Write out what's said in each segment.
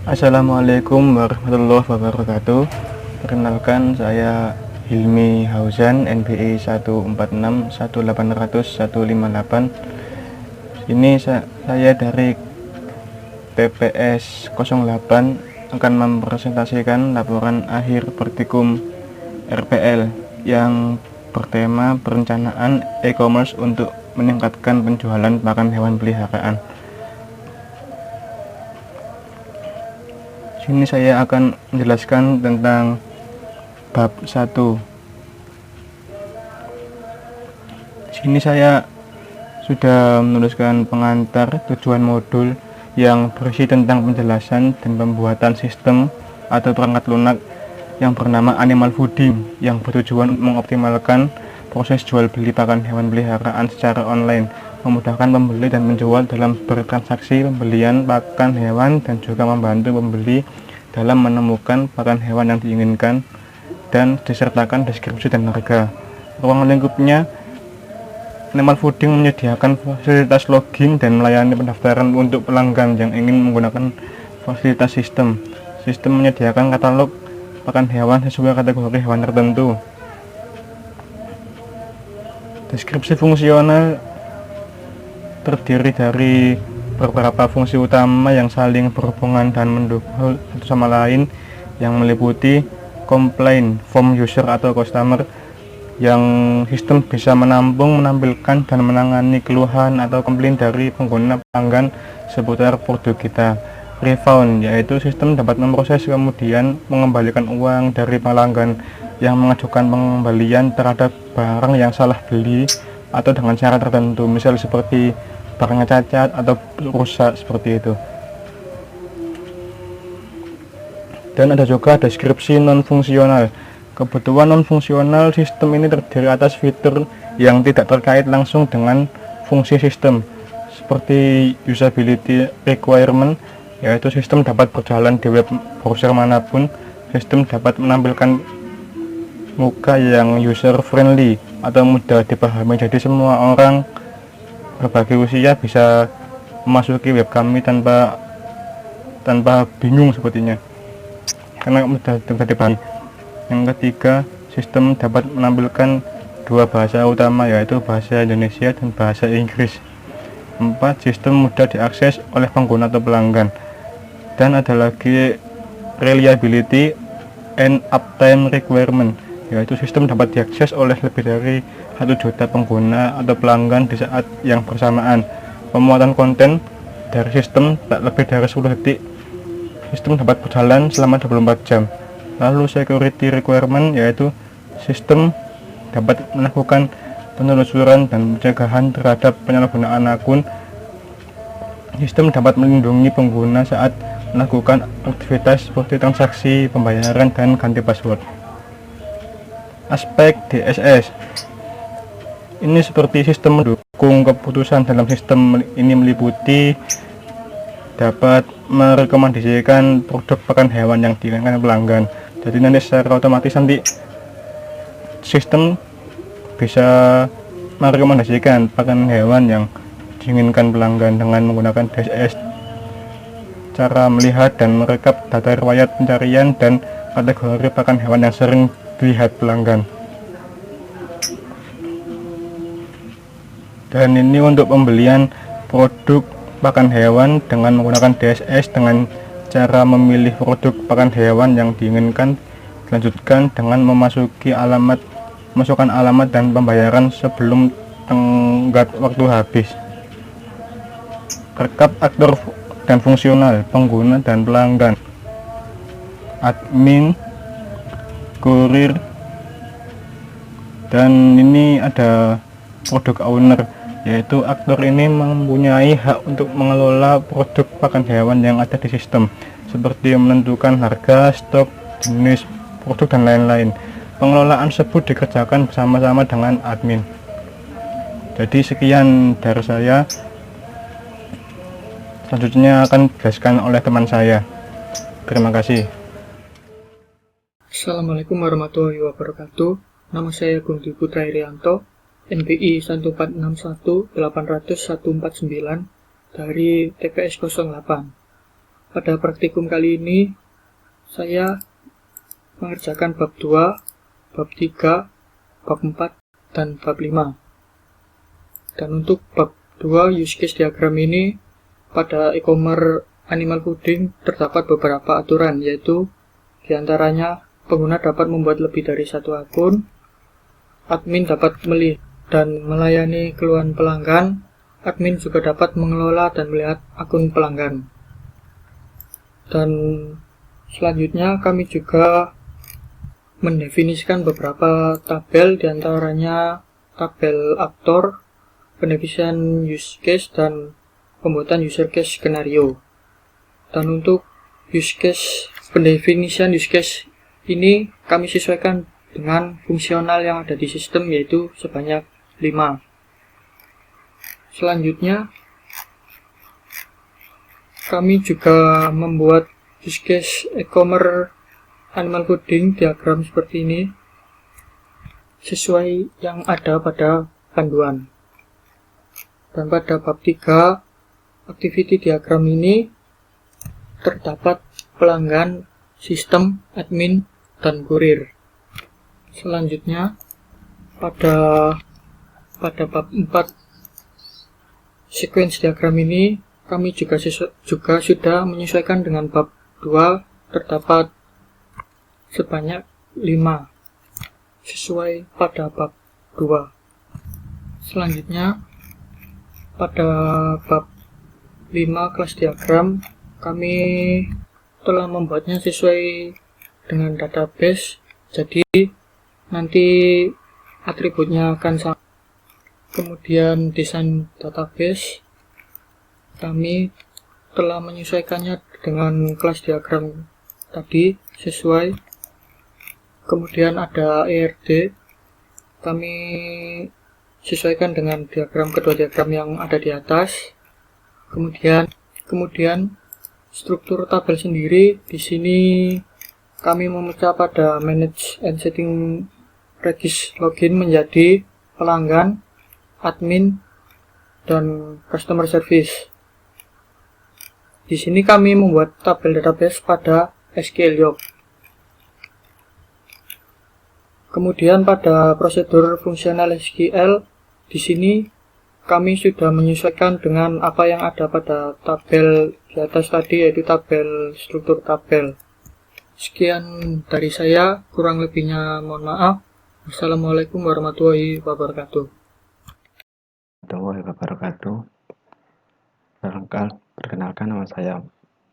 Assalamualaikum warahmatullahi wabarakatuh. Perkenalkan, saya Hilmi Hauzan, NBI 1461800 158. Ini saya dari TPS 08 akan mempresentasikan laporan akhir praktikum RPL yang bertema perencanaan e-commerce untuk meningkatkan penjualan pakan hewan peliharaan. Sini saya akan menjelaskan tentang bab 1. Sini saya sudah menuliskan pengantar tujuan modul yang berisi tentang penjelasan dan pembuatan sistem atau perangkat lunak yang bernama animal fooding yang bertujuan mengoptimalkan proses jual beli pakan hewan peliharaan secara online, memudahkan pembeli dan penjual dalam bertransaksi pembelian pakan hewan, dan juga membantu pembeli dalam menemukan pakan hewan yang diinginkan dan disertakan deskripsi dan harga. Ruang lingkupnya, Animal Fooding menyediakan fasilitas login dan melayani pendaftaran untuk pelanggan yang ingin menggunakan fasilitas sistem. Sistem menyediakan katalog pakan hewan sesuai kategori hewan tertentu. Deskripsi fungsional terdiri dari beberapa fungsi utama yang saling berhubungan dan mendukung satu sama lain, yang meliputi complaint form user atau customer, yang sistem bisa menampung, menampilkan, dan menangani keluhan atau komplain dari pengguna pelanggan seputar produk kita. Refund, yaitu sistem dapat memproses kemudian mengembalikan uang dari pelanggan yang mengajukan pengembalian terhadap barang yang salah beli atau dengan syarat tertentu, misal seperti barangnya cacat atau rusak seperti itu. Dan ada juga deskripsi non-fungsional. Kebutuhan non-fungsional sistem ini terdiri atas fitur yang tidak terkait langsung dengan fungsi sistem, seperti usability requirement, yaitu sistem dapat berjalan di web browser manapun. Sistem dapat menampilkan muka yang user friendly atau mudah dipahami, jadi semua orang berbagai usia bisa memasuki web kami tanpa bingung sepertinya, karena mudah dipahami. Yang ketiga, sistem dapat menampilkan dua bahasa utama, yaitu bahasa Indonesia dan bahasa Inggris. 4. Sistem mudah diakses oleh pengguna atau pelanggan. Dan ada lagi reliability and uptime requirement, yaitu sistem dapat diakses oleh lebih dari 1 juta pengguna atau pelanggan di saat yang bersamaan. Pemuatan konten dari sistem tak lebih dari 10 detik. Sistem dapat berjalan selama 24 jam. Lalu security requirement, yaitu sistem dapat melakukan penelusuran dan pencegahan terhadap penyalahgunaan akun. Sistem dapat melindungi pengguna saat melakukan aktivitas seperti transaksi, pembayaran, dan ganti password. Aspek DSS ini seperti sistem mendukung keputusan dalam sistem ini meliputi dapat merekomendasikan produk pakan hewan yang diinginkan pelanggan. Jadi nanti secara otomatis nanti sistem bisa merekomendasikan pakan hewan yang diinginkan pelanggan dengan menggunakan DSS. Cara melihat dan merekap data riwayat pencarian dan kategori pakan hewan yang sering dilihat pelanggan. Dan ini untuk pembelian produk pakan hewan dengan menggunakan DSS dengan cara memilih produk pakan hewan yang diinginkan. Dilanjutkan dengan masukkan alamat dan pembayaran sebelum tenggat waktu habis. Rekap aktor dan fungsional pengguna dan pelanggan, admin, kurir, dan ini ada produk owner, yaitu aktor ini mempunyai hak untuk mengelola produk pakan hewan yang ada di sistem, seperti menentukan harga, stok, jenis produk, dan lain-lain. Pengelolaan tersebut dikerjakan bersama-sama dengan admin. Jadi sekian dari saya. Selanjutnya akan dijelaskan oleh teman saya. Terima kasih. Assalamualaikum warahmatullahi wabarakatuh. Nama saya Gundi Putra Irianto, NBI 1461800 149 dari TPS 08. Pada praktikum kali ini, saya mengerjakan bab 2, bab 3, bab 4, dan bab 5. Dan untuk bab 2 use case diagram ini, pada e-commerce animal fooding terdapat beberapa aturan, yaitu diantaranya pengguna dapat membuat lebih dari satu akun, admin dapat melihat dan melayani keluhan pelanggan, admin juga dapat mengelola dan melihat akun pelanggan. Dan selanjutnya kami juga mendefinisikan beberapa tabel, diantaranya tabel aktor, pendefinisian use case, dan pembuatan user case skenario. Dan untuk pendefinisian use case ini kami sesuaikan dengan fungsional yang ada di sistem, yaitu sebanyak 5. Selanjutnya kami juga membuat use case e-commerce animal fooding diagram seperti ini sesuai yang ada pada panduan. Dan pada bab 3 activity diagram ini terdapat pelanggan, sistem, admin, dan kurir. Selanjutnya pada bab 4 sequence diagram ini kami juga sudah menyesuaikan dengan bab 2, terdapat sebanyak 5 sesuai pada bab 2. Selanjutnya pada bab 5 kelas diagram kami telah membuatnya sesuai dengan database, jadi nanti atributnya akan sama. Kemudian desain database kami telah menyesuaikannya dengan kelas diagram tadi sesuai. Kemudian ada ERD, kami sesuaikan dengan kedua diagram yang ada di atas. Kemudian struktur tabel sendiri di sini kami memecah pada manage and setting regis login menjadi pelanggan, admin, dan customer service. Di sini kami membuat tabel database pada SQL Yoke. Kemudian pada prosedur fungsional SQL, di sini kami sudah menyesuaikan dengan apa yang ada pada tabel di atas tadi, yaitu tabel struktur tabel. Sekian dari saya, kurang lebihnya mohon maaf. Wassalamualaikum warahmatullahi wabarakatuh. Warahmatullahi wabarakatuh. Perkenalkan, nama saya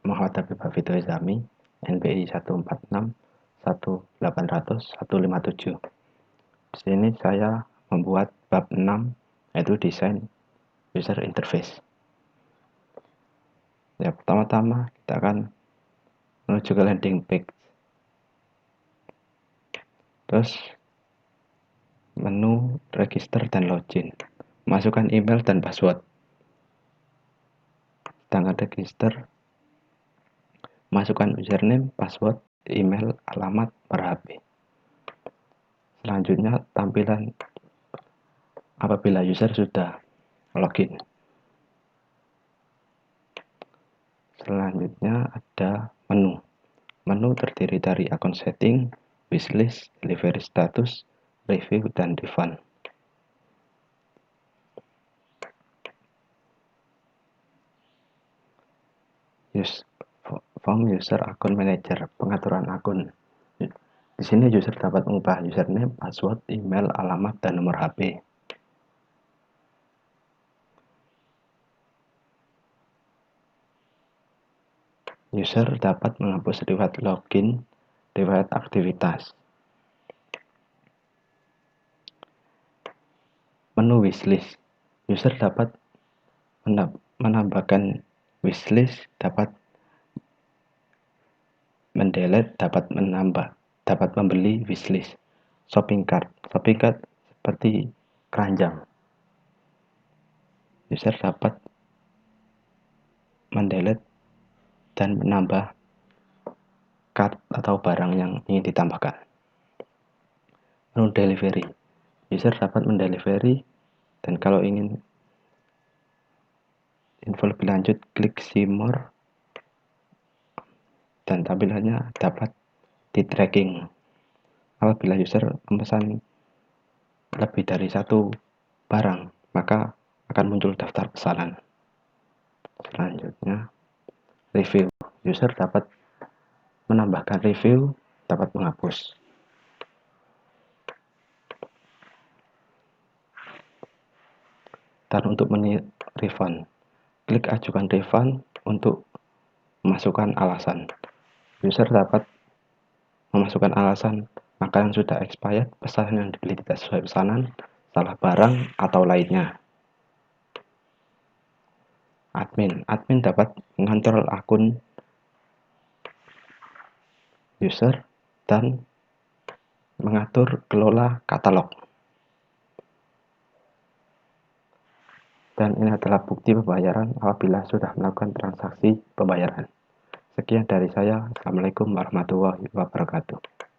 Muhammad Habib Hafidho Izami, NPI 146-1800157. Di sini saya membuat bab 6, yaitu desain user interface. Ya, pertama-tama kita akan menuju ke landing page. Terus menu register dan login. Masukkan email dan password. Sedangkan register, masukkan username, password, email, alamat, per HP. Selanjutnya tampilan apabila user sudah login. Selanjutnya ada menu. Menu terdiri dari akun setting, wishlist, delivery status, review, dan refund. Form user akun manager, pengaturan akun. Di sini user dapat mengubah username, password, email, alamat, dan nomor HP. User dapat menghapus riwayat login, riwayat aktivitas. Menu wishlist. User dapat menambahkan wishlist, dapat mendelete, dapat menambah, dapat membeli wishlist. Shopping cart. Shopping cart seperti keranjang. User dapat mendelete dan menambah cart atau barang yang ingin ditambahkan. Menu delivery. User dapat mendelivery, dan kalau ingin info lebih lanjut, klik see more. dan tampilannya dapat di-tracking. Apabila user memesan lebih dari satu barang, maka akan muncul daftar pesanan. Selanjutnya, review. User dapat menambahkan review, dapat menghapus. Dan untuk refund, klik ajukan refund untuk memasukkan alasan. User dapat memasukkan alasan makanan sudah expired, pesanan yang dibeli tidak sesuai pesanan, salah barang, atau lainnya. Admin dapat mengontrol akun user dan mengatur kelola katalog. Dan ini adalah bukti pembayaran apabila sudah melakukan transaksi pembayaran. Sekian dari saya. Assalamualaikum warahmatullahi wabarakatuh.